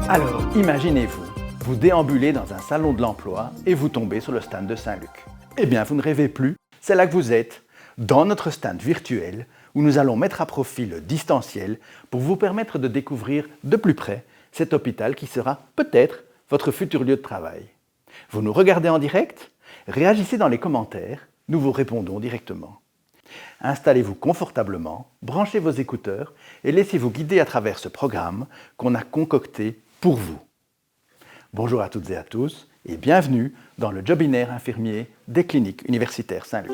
Alors, imaginez-vous, vous déambulez dans un salon de l'emploi et vous tombez sur le stand de Saint-Luc. Eh bien, vous ne rêvez plus, c'est là que vous êtes, dans notre stand virtuel, où nous allons mettre à profit le distanciel pour vous permettre de découvrir de plus près cet hôpital qui sera peut-être votre futur lieu de travail. Vous nous regardez en direct? Réagissez dans les commentaires, nous vous répondons directement. Installez-vous confortablement, branchez vos écouteurs et laissez-vous guider à travers ce programme qu'on a concocté pour vous. Bonjour à toutes et à tous et bienvenue dans le Jobinaire infirmier des cliniques universitaires Saint-Luc.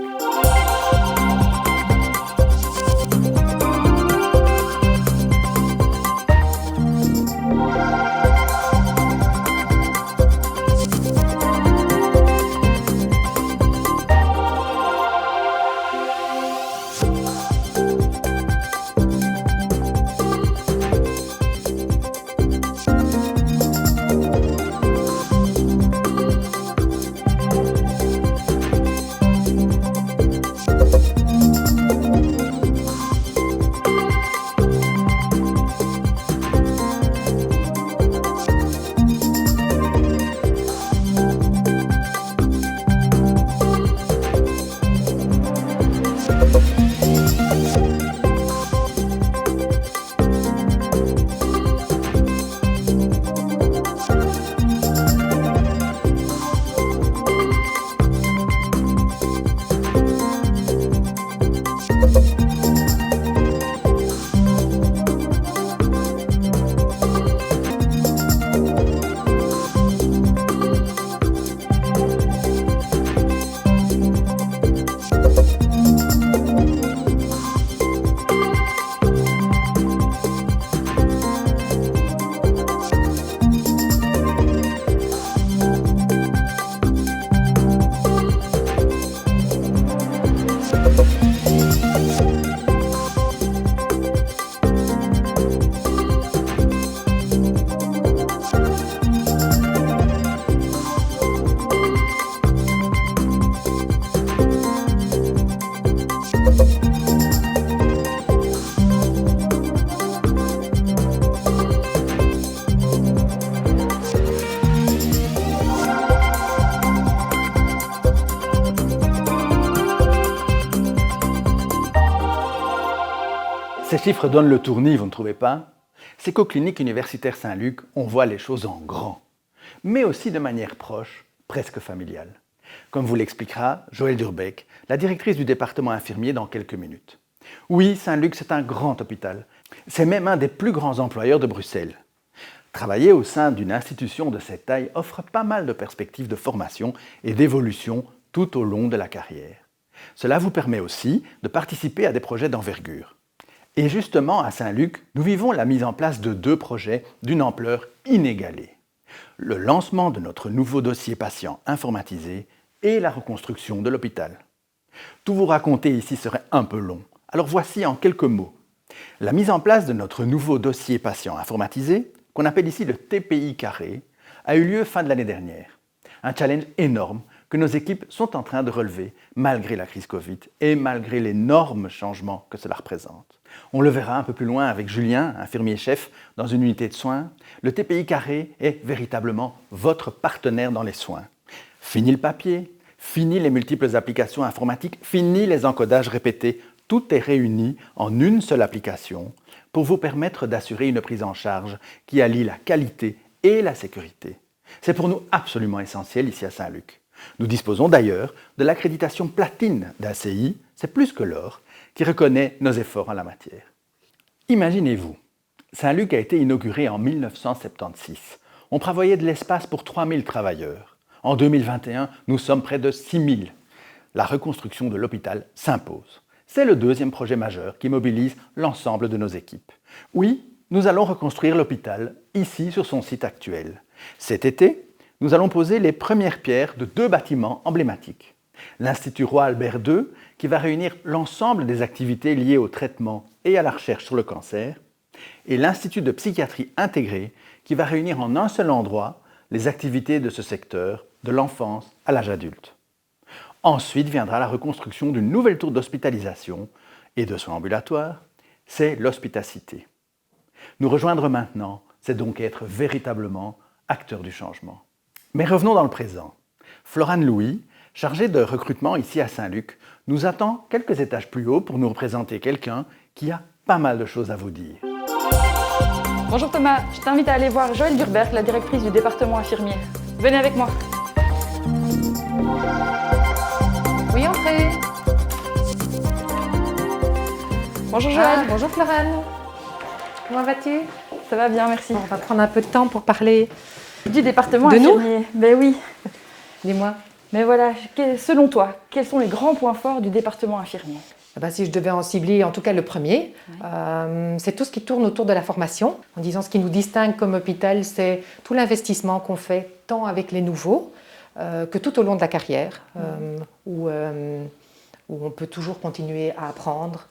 Ces chiffres donnent le tournis, vous ne trouvez pas? C'est qu'aux cliniques universitaires Saint-Luc, on voit les choses en grand, mais aussi de manière proche, presque familiale. Comme vous l'expliquera Joëlle Durbeck, la directrice du département infirmier dans quelques minutes. Oui, Saint-Luc, c'est un grand hôpital. C'est même un des plus grands employeurs de Bruxelles. Travailler au sein d'une institution de cette taille offre pas mal de perspectives de formation et d'évolution tout au long de la carrière. Cela vous permet aussi de participer à des projets d'envergure. Et justement, à Saint-Luc, nous vivons la mise en place de 2 projets d'une ampleur inégalée. Le lancement de notre nouveau dossier patient informatisé et la reconstruction de l'hôpital. Tout vous raconter ici serait un peu long, alors voici en quelques mots. La mise en place de notre nouveau dossier patient informatisé, qu'on appelle ici le TPI carré, a eu lieu fin de l'année dernière. Un challenge énorme que nos équipes sont en train de relever malgré la crise Covid et malgré l'énorme changement que cela représente. On le verra un peu plus loin avec Julien, infirmier-chef dans une unité de soins. Le TPI carré est véritablement votre partenaire dans les soins. Fini le papier, fini les multiples applications informatiques, fini les encodages répétés. Tout est réuni en une seule application pour vous permettre d'assurer une prise en charge qui allie la qualité et la sécurité. C'est pour nous absolument essentiel ici à Saint-Luc. Nous disposons d'ailleurs de l'accréditation platine d'ACI, c'est plus que l'or, qui reconnaît nos efforts en la matière. Imaginez-vous, Saint-Luc a été inauguré en 1976. On prévoyait de l'espace pour 3000 travailleurs. En 2021, nous sommes près de 6000. La reconstruction de l'hôpital s'impose. C'est le 2e projet majeur qui mobilise l'ensemble de nos équipes. Oui, nous allons reconstruire l'hôpital, ici sur son site actuel. Cet été, nous allons poser les premières pierres de 2 bâtiments emblématiques. L'Institut Roi Albert II, qui va réunir l'ensemble des activités liées au traitement et à la recherche sur le cancer, et l'Institut de psychiatrie intégrée, qui va réunir en un seul endroit les activités de ce secteur, de l'enfance à l'âge adulte. Ensuite viendra la reconstruction d'une nouvelle tour d'hospitalisation et de soins ambulatoires, c'est l'hospitacité. Nous rejoindre maintenant, c'est donc être véritablement acteur du changement. Mais revenons dans le présent. Florane Louis, chargée de recrutement ici à Saint-Luc, nous attend quelques étages plus haut pour nous représenter quelqu'un qui a pas mal de choses à vous dire. Bonjour Thomas, je t'invite à aller voir Joëlle Durberg, la directrice du département infirmier. Venez avec moi. Oui, entrez. Bonjour Joëlle. Bonjour Florane. Comment vas-tu? Ça va bien, merci. On va prendre un peu de temps pour parler Du département de nous. infirmier. Ben oui. Dis-moi. Mais voilà, selon toi, quels sont les grands points forts du département infirmier? Si je devais en cibler, en tout cas le premier, c'est tout ce qui tourne autour de la formation. En disant ce qui nous distingue comme hôpital, c'est tout l'investissement qu'on fait tant avec les nouveaux que tout au long de la carrière, où on peut toujours continuer à apprendre,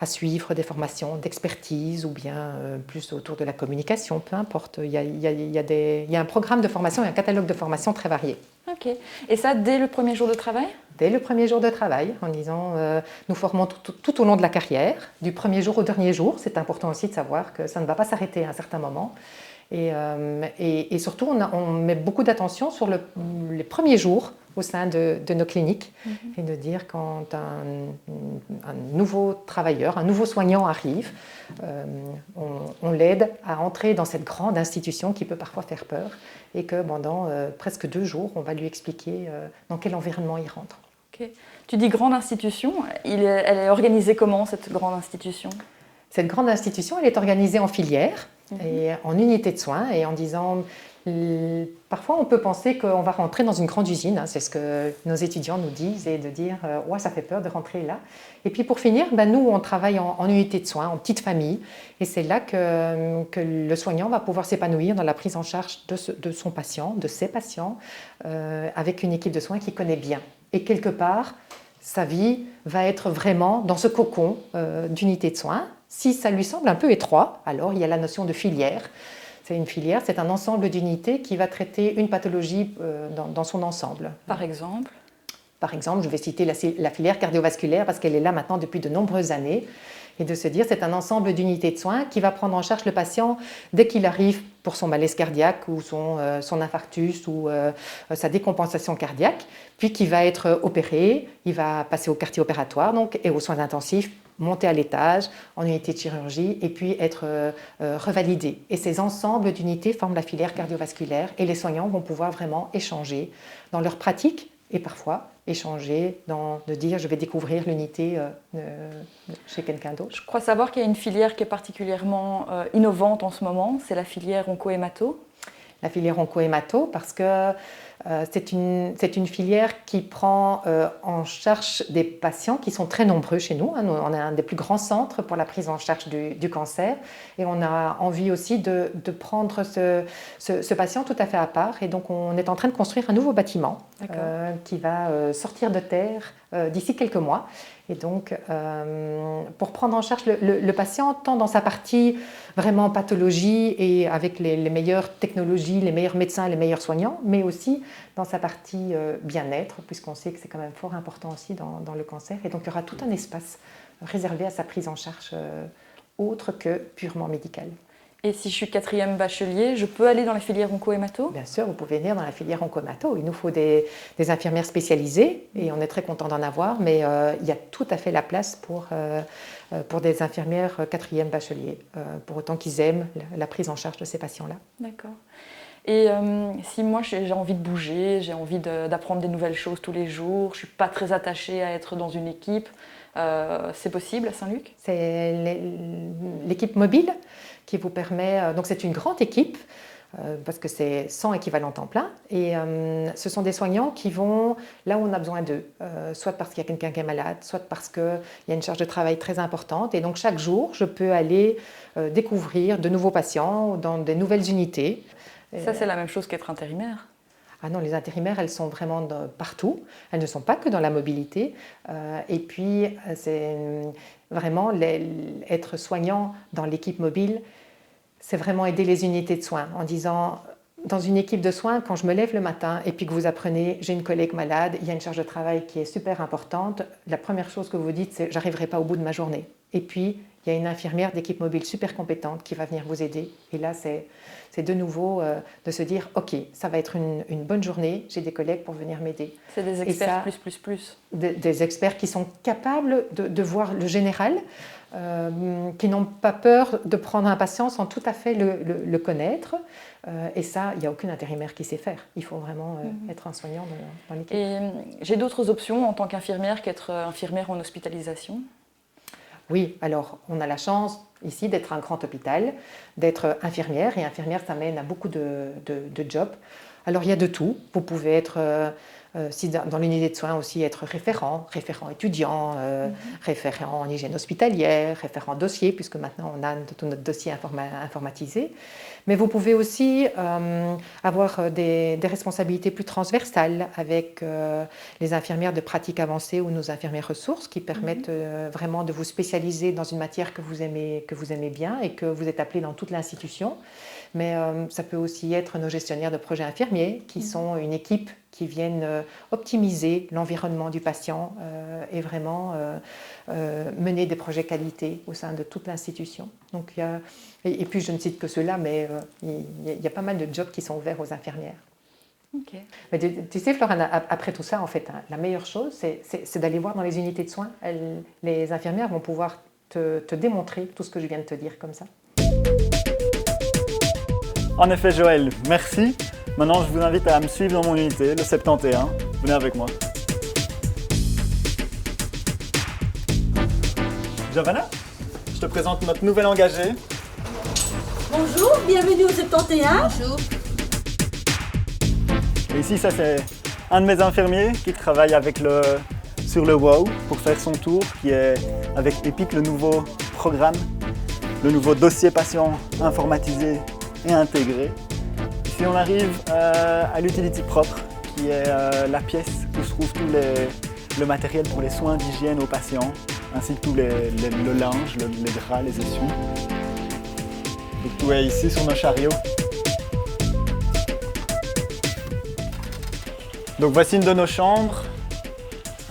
à suivre des formations d'expertise ou bien plus autour de la communication, peu importe. Il y a un programme de formation et un catalogue de formation très varié. Ok. Et ça, dès le premier jour de travail? Dès le premier jour de travail, en disant nous formons tout au long de la carrière, du premier jour au dernier jour. C'est important aussi de savoir que ça ne va pas s'arrêter à un certain moment. Et surtout, on met beaucoup d'attention sur les premiers jours au sein de nos cliniques et de dire quand un nouveau travailleur, un nouveau soignant arrive, on l'aide à entrer dans cette grande institution qui peut parfois faire peur et que pendant presque 2 jours, on va lui expliquer dans quel environnement il rentre. Okay. Tu dis grande institution, elle est organisée comment cette grande institution? Cette grande institution, elle est organisée en filières et en unités de soins et en disant... Parfois, on peut penser qu'on va rentrer dans une grande usine, c'est ce que nos étudiants nous disent, et de dire « ouais, ça fait peur de rentrer là ». Et puis pour finir, nous, on travaille en unité de soins, en petite famille, et c'est là que le soignant va pouvoir s'épanouir dans la prise en charge de son patient, de ses patients, avec une équipe de soins qu'il connaît bien. Et quelque part, sa vie va être vraiment dans ce cocon d'unité de soins. Si ça lui semble un peu étroit, alors il y a la notion de filière. C'est une filière, c'est un ensemble d'unités qui va traiter une pathologie dans son ensemble. Par exemple? Par exemple, je vais citer la filière cardiovasculaire parce qu'elle est là maintenant depuis de nombreuses années. Et de se dire, c'est un ensemble d'unités de soins qui va prendre en charge le patient dès qu'il arrive pour son malaise cardiaque ou son infarctus ou sa décompensation cardiaque, puis qui va être opéré, il va passer au quartier opératoire et aux soins intensifs, monter à l'étage, en unité de chirurgie, et puis être revalidé. Et ces ensembles d'unités forment la filière cardiovasculaire et les soignants vont pouvoir vraiment échanger dans leur pratique et parfois échanger de dire je vais découvrir l'unité chez quelqu'un d'autre. Je crois savoir qu'il y a une filière qui est particulièrement innovante en ce moment, c'est la filière onco-hémato. La filière onco-hémato parce que c'est une filière qui prend en charge des patients qui sont très nombreux chez nous. On a un des plus grands centres pour la prise en charge du cancer et on a envie aussi de prendre ce patient tout à fait à part. Et donc on est en train de construire un nouveau bâtiment qui va sortir de terre d'ici quelques mois. Et donc, pour prendre en charge le patient, tant dans sa partie vraiment pathologie et avec les meilleures technologies, les meilleurs médecins, les meilleurs soignants, mais aussi dans sa partie bien-être, puisqu'on sait que c'est quand même fort important aussi dans le cancer. Et donc, il y aura tout un espace réservé à sa prise en charge autre que purement médicale. Et si je suis 4e bachelier, je peux aller dans la filière onco-hémato? Bien sûr, vous pouvez venir dans la filière onco-hémato. Il nous faut des infirmières spécialisées et on est très content d'en avoir, mais il y a tout à fait la place pour des infirmières 4e bachelier, pour autant qu'ils aiment la prise en charge de ces patients-là. D'accord. Et si moi j'ai envie de bouger, j'ai envie d'apprendre des nouvelles choses tous les jours, je ne suis pas très attachée à être dans une équipe, c'est possible à Saint-Luc? C'est l'équipe mobile qui vous permet, donc c'est une grande équipe parce que c'est 100 équivalents temps plein et ce sont des soignants qui vont là où on a besoin d'eux, soit parce qu'il y a quelqu'un qui est malade, soit parce qu'il y a une charge de travail très importante et donc chaque jour je peux aller découvrir de nouveaux patients dans des nouvelles unités. Ça c'est la même chose qu'être intérimaire? Ah non, les intérimaires, elles sont vraiment partout. Elles ne sont pas que dans la mobilité. Et puis, c'est vraiment être soignant dans l'équipe mobile, c'est vraiment aider les unités de soins en disant, dans une équipe de soins, quand je me lève le matin et puis que vous apprenez, j'ai une collègue malade, il y a une charge de travail qui est super importante, la première chose que vous dites, c'est « j'arriverai pas au bout de ma journée ». Et puis, il y a une infirmière d'équipe mobile super compétente qui va venir vous aider. Et là, c'est de nouveau de se dire, OK, ça va être une bonne journée, j'ai des collègues pour venir m'aider. C'est des experts plus. Des experts qui sont capables de voir le général, qui n'ont pas peur de prendre un patient sans tout à fait le connaître. Et ça, il n'y a aucun intérimaire qui sait faire. Il faut vraiment être un soignant dans l'équipe. Et j'ai d'autres options en tant qu'infirmière qu'être infirmière en hospitalisation? Oui, alors on a la chance ici d'être un grand hôpital, d'être infirmière. Et infirmière, ça mène à beaucoup de jobs. Alors il y a de tout. Vous pouvez être, si dans l'unité de soins aussi, être référent étudiant, référent en hygiène hospitalière, référent dossier, puisque maintenant on a tout notre dossier informatisé. Mais vous pouvez aussi avoir des responsabilités plus transversales avec les infirmières de pratique avancée ou nos infirmières ressources qui permettent vraiment de vous spécialiser dans une matière que vous aimez bien et que vous êtes appelé dans toute l'institution. Mais ça peut aussi être nos gestionnaires de projets infirmiers qui sont une équipe qui viennent optimiser l'environnement du patient et vraiment mener des projets qualité au sein de toute l'institution. Donc, et puis je ne cite que ceux-là, mais il y a pas mal de jobs qui sont ouverts aux infirmières. Okay. Mais tu sais, Florana, après tout ça, en fait, la meilleure chose, c'est d'aller voir dans les unités de soins. Les infirmières vont pouvoir te démontrer tout ce que je viens de te dire comme ça. En effet, Joël, merci. Maintenant, je vous invite à me suivre dans mon unité, le 71. Venez avec moi. Giovanna, je te présente notre nouvelle engagée. Bonjour, bienvenue au 71. Bonjour. Et ici, ça c'est un de mes infirmiers qui travaille sur le WOW pour faire son tour, qui est avec EPIC, le nouveau programme, le nouveau dossier patient informatisé et intégré. Ici, on arrive à l'utility propre, qui est la pièce où se trouve tout le matériel pour les soins d'hygiène aux patients, ainsi que tout le linge, les draps, les essuies. Donc tout est ici sur nos chariots. Donc voici une de nos chambres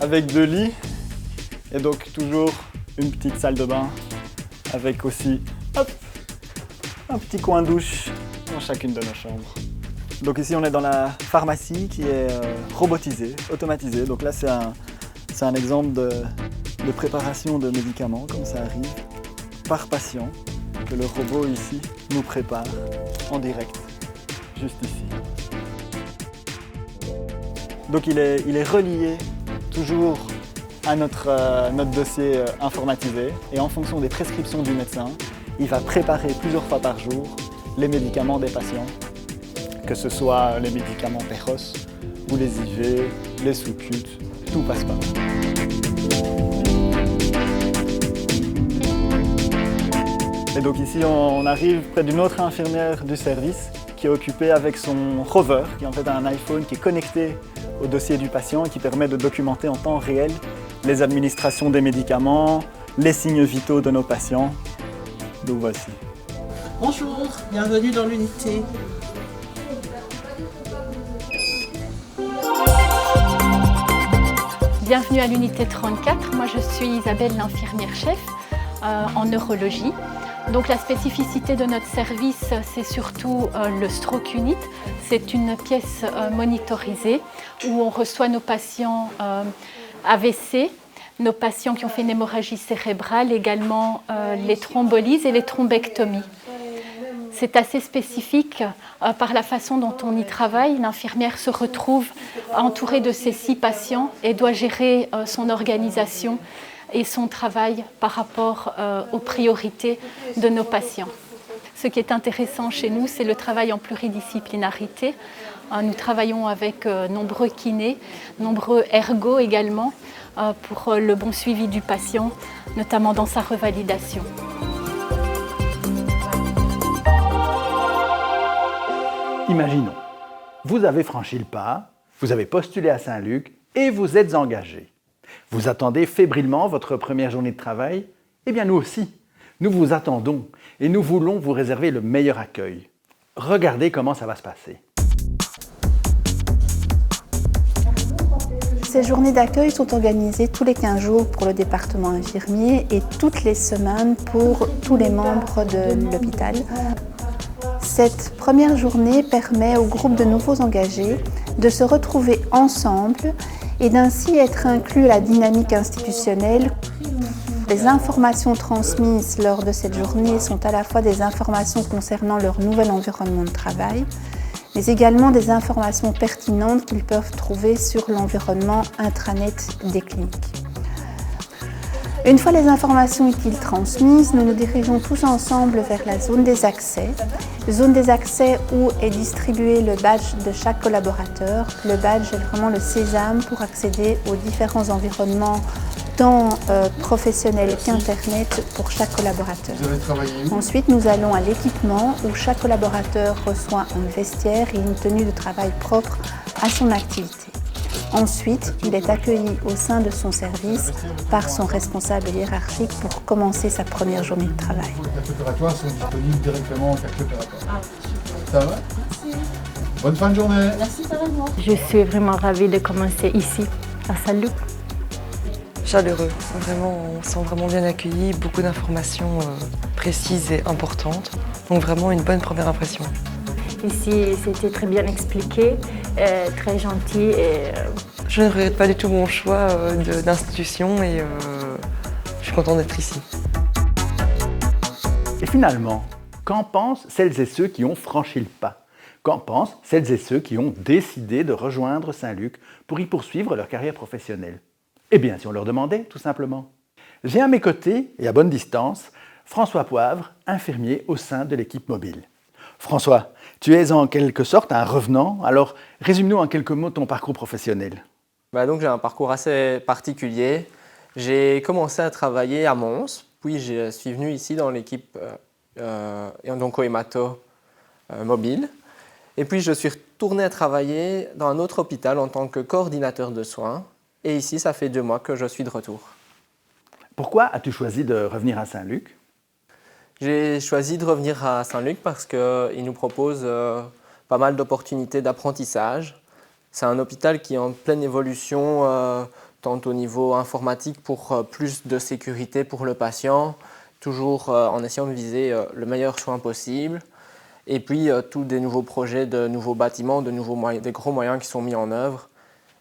avec 2 lits et donc toujours une petite salle de bain avec aussi un petit coin douche dans chacune de nos chambres. Donc ici on est dans la pharmacie qui est robotisée, automatisée. Donc là c'est un exemple de préparation de médicaments comme ça arrive par patient que le robot ici nous prépare en direct, juste ici. Donc il est relié toujours à notre dossier informatisé et en fonction des prescriptions du médecin, il va préparer plusieurs fois par jour les médicaments des patients, que ce soit les médicaments Péros ou les IV, les sous-cutes, tout passe par là. Et donc ici on arrive près d'une autre infirmière du service qui est occupée avec son rover, qui est en fait un iPhone qui est connecté au dossier du patient et qui permet de documenter en temps réel les administrations des médicaments, les signes vitaux de nos patients. Donc voici. Bonjour, bienvenue dans l'unité. Bienvenue à l'unité 34. Moi, je suis Isabelle, l'infirmière chef en neurologie. Donc la spécificité de notre service, c'est surtout le stroke unit. C'est une pièce monitorisée où on reçoit nos patients AVC, nos patients qui ont fait une hémorragie cérébrale, également les thrombolises et les thrombectomies. C'est assez spécifique par la façon dont on y travaille. L'infirmière se retrouve entourée de ces 6 patients et doit gérer son organisation et son travail par rapport aux priorités de nos patients. Ce qui est intéressant chez nous, c'est le travail en pluridisciplinarité. Nous travaillons avec nombreux kinés, nombreux ergos également, pour le bon suivi du patient, notamment dans sa revalidation. Imaginons, vous avez franchi le pas, vous avez postulé à Saint-Luc et vous êtes engagé. Vous attendez fébrilement votre première journée de travail? Eh bien nous aussi, nous vous attendons et nous voulons vous réserver le meilleur accueil. Regardez comment ça va se passer. Ces journées d'accueil sont organisées tous les 15 jours pour le département infirmier et toutes les semaines pour tous les membres de l'hôpital. Cette première journée permet au groupe de nouveaux engagés de se retrouver ensemble et d'ainsi être inclus à la dynamique institutionnelle. Les informations transmises lors de cette journée sont à la fois des informations concernant leur nouvel environnement de travail, mais également des informations pertinentes qu'ils peuvent trouver sur l'environnement intranet des cliniques. Une fois les informations utiles transmises, nous nous dirigeons tous ensemble vers la zone des accès. Zone des accès où est distribué le badge de chaque collaborateur. Le badge est vraiment le sésame pour accéder aux différents environnements tant professionnels qu'Internet pour chaque collaborateur. Ensuite, nous allons à l'équipement où chaque collaborateur reçoit un vestiaire et une tenue de travail propre à son activité. Ensuite, il est accueilli au sein de son service par son responsable hiérarchique pour commencer sa première journée de travail. Les cartes opératoires sont disponibles directement en carte opératoire. Ça va? Bonne fin de journée. Merci, pareillement. Je suis vraiment ravie de commencer ici, à Saint-Luc. Chaleureux, vraiment, on se sent vraiment bien accueilli, beaucoup d'informations précises et importantes. Donc vraiment une bonne première impression. Ici, c'était très bien expliqué, très gentil. Et je ne regrette pas du tout mon choix d'institution et je suis contente d'être ici. Et finalement, qu'en pensent celles et ceux qui ont franchi le pas? Qu'en pensent celles et ceux qui ont décidé de rejoindre Saint-Luc pour y poursuivre leur carrière professionnelle? Eh bien, si on leur demandait, tout simplement. J'ai à mes côtés, et à bonne distance, François Poivre, infirmier au sein de l'équipe mobile. François, tu es en quelque sorte un revenant, alors résume-nous en quelques mots ton parcours professionnel. Donc j'ai un parcours assez particulier. J'ai commencé à travailler à Mons, puis je suis venu ici dans l'équipe Coemato mobile. Et puis je suis retourné à travailler dans un autre hôpital en tant que coordinateur de soins. Et ici, ça fait 2 mois que je suis de retour. Pourquoi as-tu choisi de revenir à Saint-Luc? J'ai choisi de revenir à Saint-Luc parce qu'il nous propose pas mal d'opportunités d'apprentissage. C'est un hôpital qui est en pleine évolution, tant au niveau informatique pour plus de sécurité pour le patient, toujours en essayant de viser le meilleur soin possible. Et puis tous des nouveaux projets de nouveaux bâtiments, des gros moyens qui sont mis en œuvre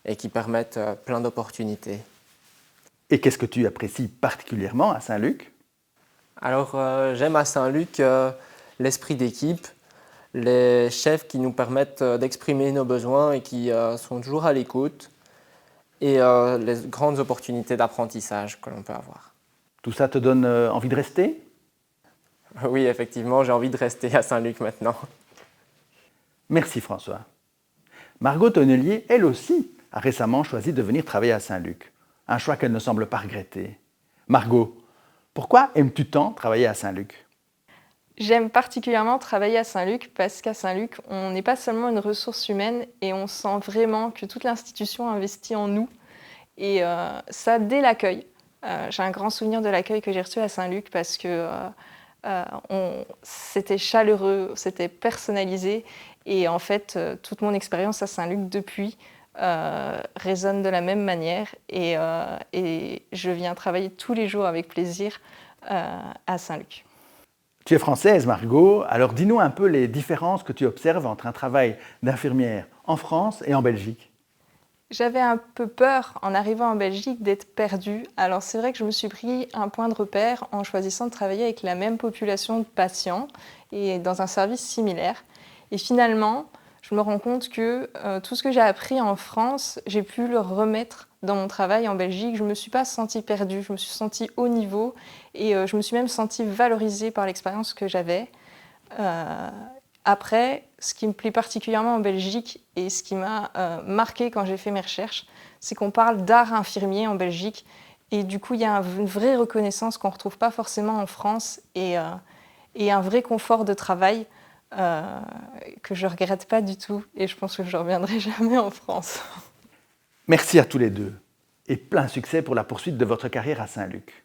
et qui permettent plein d'opportunités. Et qu'est-ce que tu apprécies particulièrement à Saint-Luc? Alors, j'aime à Saint-Luc l'esprit d'équipe, les chefs qui nous permettent d'exprimer nos besoins et qui sont toujours à l'écoute, et les grandes opportunités d'apprentissage que l'on peut avoir. Tout ça te donne envie de rester? Oui, effectivement, j'ai envie de rester à Saint-Luc maintenant. Merci François. Margot Tonnelier, elle aussi, a récemment choisi de venir travailler à Saint-Luc. Un choix qu'elle ne semble pas regretter. Margot, pourquoi aimes-tu tant travailler à Saint-Luc? J'aime particulièrement travailler à Saint-Luc parce qu'à Saint-Luc, on n'est pas seulement une ressource humaine et on sent vraiment que toute l'institution investit en nous. Et ça, dès l'accueil. J'ai un grand souvenir de l'accueil que j'ai reçu à Saint-Luc parce que c'était chaleureux, c'était personnalisé. Et en fait, toute mon expérience à Saint-Luc depuis résonne de la même manière. Et je viens travailler tous les jours avec plaisir à Saint-Luc. Tu es française, Margot, alors dis-nous un peu les différences que tu observes entre un travail d'infirmière en France et en Belgique. J'avais un peu peur en arrivant en Belgique d'être perdue. Alors c'est vrai que je me suis pris un point de repère en choisissant de travailler avec la même population de patients et dans un service similaire. Et finalement, je me rends compte que tout ce que j'ai appris en France, j'ai pu le remettre dans mon travail en Belgique. Je ne me suis pas sentie perdue, je me suis sentie au niveau et je me suis même sentie valorisée par l'expérience que j'avais. Après, ce qui me plaît particulièrement en Belgique et ce qui m'a marqué quand j'ai fait mes recherches, c'est qu'on parle d'art infirmier en Belgique et du coup, il y a une vraie reconnaissance qu'on ne retrouve pas forcément en France et un vrai confort de travail que je ne regrette pas du tout et je pense que je ne reviendrai jamais en France. Merci à tous les deux et plein succès pour la poursuite de votre carrière à Saint-Luc.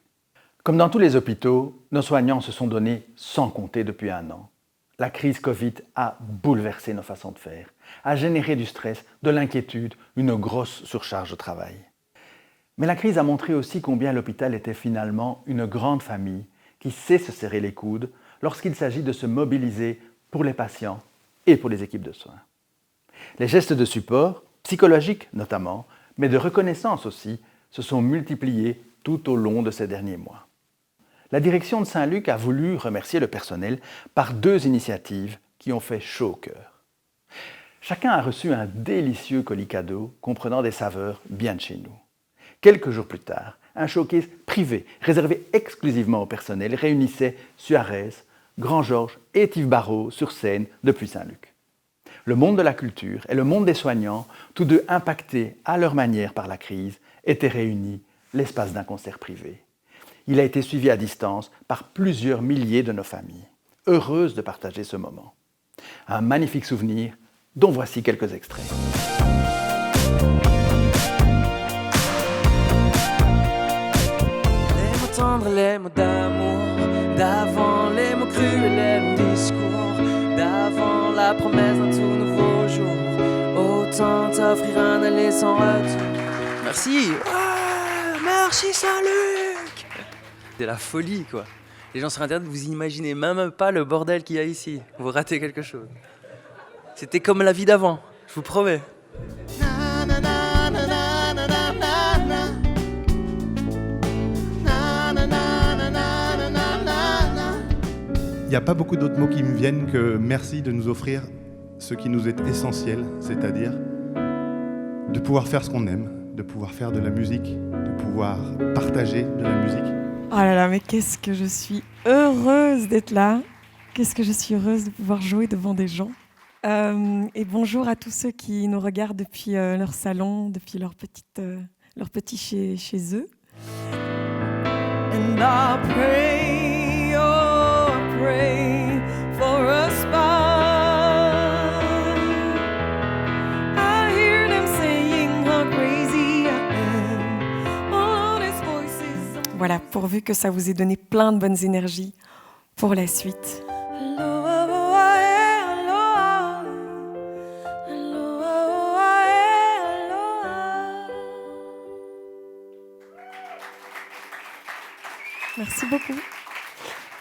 Comme dans tous les hôpitaux, nos soignants se sont donnés sans compter depuis 1 an. La crise Covid a bouleversé nos façons de faire, a généré du stress, de l'inquiétude, une grosse surcharge de travail. Mais la crise a montré aussi combien l'hôpital était finalement une grande famille qui sait se serrer les coudes lorsqu'il s'agit de se mobiliser pour les patients et pour les équipes de soins. Les gestes de support, psychologiques notamment, mais de reconnaissance aussi, se sont multipliés tout au long de ces derniers mois. La direction de Saint-Luc a voulu remercier le personnel par 2 initiatives qui ont fait chaud au cœur. Chacun a reçu un délicieux colis cadeau comprenant des saveurs bien de chez nous. Quelques jours plus tard, un showcase privé réservé exclusivement au personnel réunissait Suarez, Grand-Georges et Yves Barrault sur scène depuis Saint-Luc. Le monde de la culture et le monde des soignants, tous deux impactés à leur manière par la crise, étaient réunis l'espace d'un concert privé. Il a été suivi à distance par plusieurs milliers de nos familles, heureuses de partager ce moment. Un magnifique souvenir dont voici quelques extraits. Les mots tendres, les mots d'amour, d'avant les mots crus et les longs discours, d'avant la promesse d'un tout nouveau jour, autant t'offrir un aller sans retour. Merci. Merci Saint-Luc. C'est la folie quoi. Les gens sur internet, vous imaginez même pas le bordel qu'il y a ici. Vous ratez quelque chose. C'était comme la vie d'avant, je vous promets. Il n'y a pas beaucoup d'autres mots qui me viennent que merci de nous offrir ce qui nous est essentiel, c'est-à-dire de pouvoir faire ce qu'on aime, de pouvoir faire de la musique, de pouvoir partager de la musique. Oh là là, mais qu'est-ce que je suis heureuse d'être là. Qu'est-ce que je suis heureuse de pouvoir jouer devant des gens. Et bonjour à tous ceux qui nous regardent depuis leur salon, depuis leur petit chez eux. And I pray, oh, I pray for a spot. I hear them saying how crazy I am. All these voices. Voilà, pourvu que ça vous ait donné plein de bonnes énergies pour la suite. Merci beaucoup.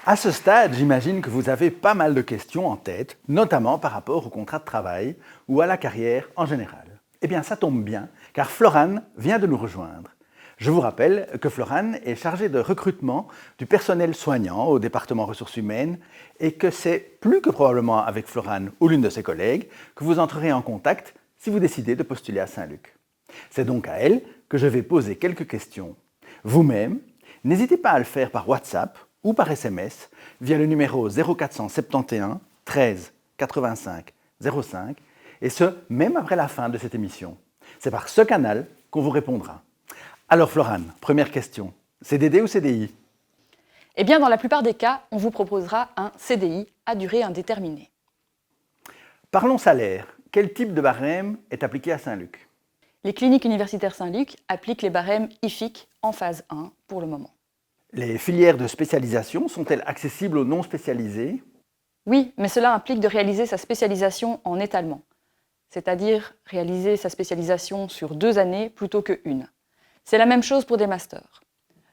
À ce stade, j'imagine que vous avez pas mal de questions en tête, notamment par rapport au contrat de travail ou à la carrière en général. Eh bien, ça tombe bien, car Florane vient de nous rejoindre. Je vous rappelle que Florane est chargée de recrutement du personnel soignant au département ressources humaines et que c'est plus que probablement avec Florane ou l'une de ses collègues que vous entrerez en contact si vous décidez de postuler à Saint-Luc. C'est donc à elle que je vais poser quelques questions. Vous-même, n'hésitez pas à le faire par WhatsApp ou par SMS via le numéro 0471 13 85 05 et ce, même après la fin de cette émission. C'est par ce canal qu'on vous répondra. Alors Florane, première question, CDD ou CDI ? Eh bien, dans la plupart des cas, on vous proposera un CDI à durée indéterminée. Parlons salaire. Quel type de barème est appliqué à Saint-Luc ? Les cliniques universitaires Saint-Luc appliquent les barèmes IFIC en phase 1 pour le moment. Les filières de spécialisation sont-elles accessibles aux non spécialisés ? Oui, mais cela implique de réaliser sa spécialisation en étalement, c'est-à-dire réaliser sa spécialisation sur 2 années plutôt que 1. C'est la même chose pour des masters.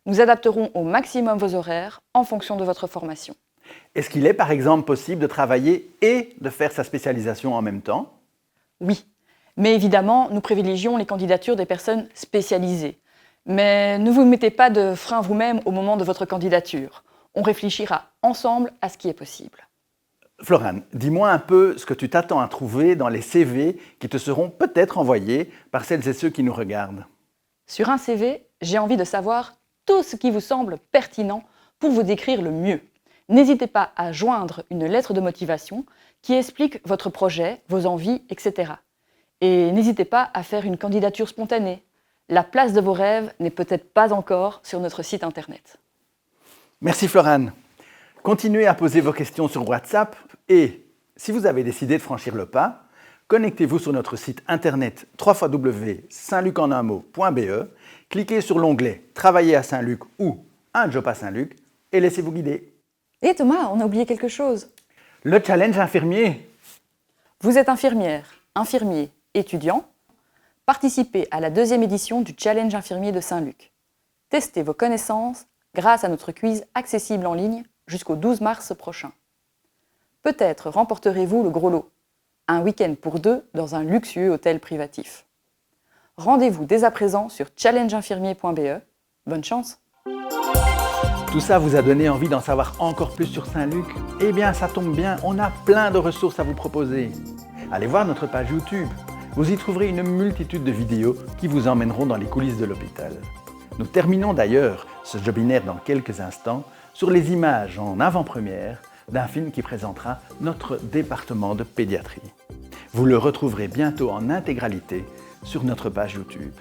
Nous adapterons au maximum vos horaires en fonction de votre formation. Est-ce qu'il est par exemple possible de travailler et de faire sa spécialisation en même temps ? Oui, mais évidemment, nous privilégions les candidatures des personnes spécialisées. Mais ne vous mettez pas de frein vous-même au moment de votre candidature. On réfléchira ensemble à ce qui est possible. Florane, dis-moi un peu ce que tu t'attends à trouver dans les CV qui te seront peut-être envoyés par celles et ceux qui nous regardent. Sur un CV, j'ai envie de savoir tout ce qui vous semble pertinent pour vous décrire le mieux. N'hésitez pas à joindre une lettre de motivation qui explique votre projet, vos envies, etc. Et n'hésitez pas à faire une candidature spontanée. La place de vos rêves n'est peut-être pas encore sur notre site internet. Merci Florane. Continuez à poser vos questions sur WhatsApp et, si vous avez décidé de franchir le pas, connectez-vous sur notre site internet www.saintlucenunmot.be, cliquez sur l'onglet « Travailler à Saint-Luc » ou « Un job à Saint-Luc » et laissez-vous guider. Et Thomas, on a oublié quelque chose. Le challenge infirmier. Vous êtes infirmière, infirmier, étudiant. Participez à la 2e édition du Challenge infirmier de Saint-Luc. Testez vos connaissances grâce à notre quiz accessible en ligne jusqu'au 12 mars prochain. Peut-être remporterez-vous le gros lot, un week-end pour 2 dans un luxueux hôtel privatif. Rendez-vous dès à présent sur challengeinfirmier.be. Bonne chance! Tout ça vous a donné envie d'en savoir encore plus sur Saint-Luc? Eh bien, ça tombe bien, on a plein de ressources à vous proposer. Allez voir notre page YouTube. Vous y trouverez une multitude de vidéos qui vous emmèneront dans les coulisses de l'hôpital. Nous terminons d'ailleurs ce jobinaire dans quelques instants sur les images en avant-première d'un film qui présentera notre département de pédiatrie. Vous le retrouverez bientôt en intégralité sur notre page YouTube.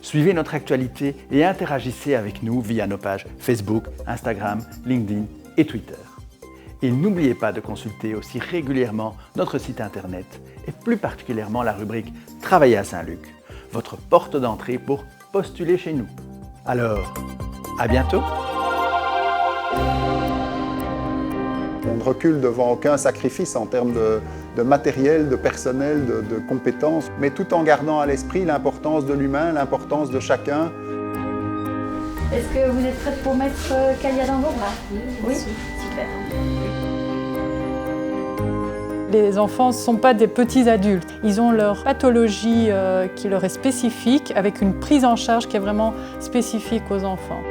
Suivez notre actualité et interagissez avec nous via nos pages Facebook, Instagram, LinkedIn et Twitter. Et n'oubliez pas de consulter aussi régulièrement notre site internet et plus particulièrement la rubrique « Travailler à Saint-Luc », votre porte d'entrée pour postuler chez nous. Alors, à bientôt! On ne recule devant aucun sacrifice en termes de matériel, de personnel, de compétences, mais tout en gardant à l'esprit l'importance de l'humain, l'importance de chacun. Est-ce que vous êtes prête pour mettre Kalia dans vos bras? Oui, super. Les enfants ne sont pas des petits adultes. Ils ont leur pathologie qui leur est spécifique, avec une prise en charge qui est vraiment spécifique aux enfants.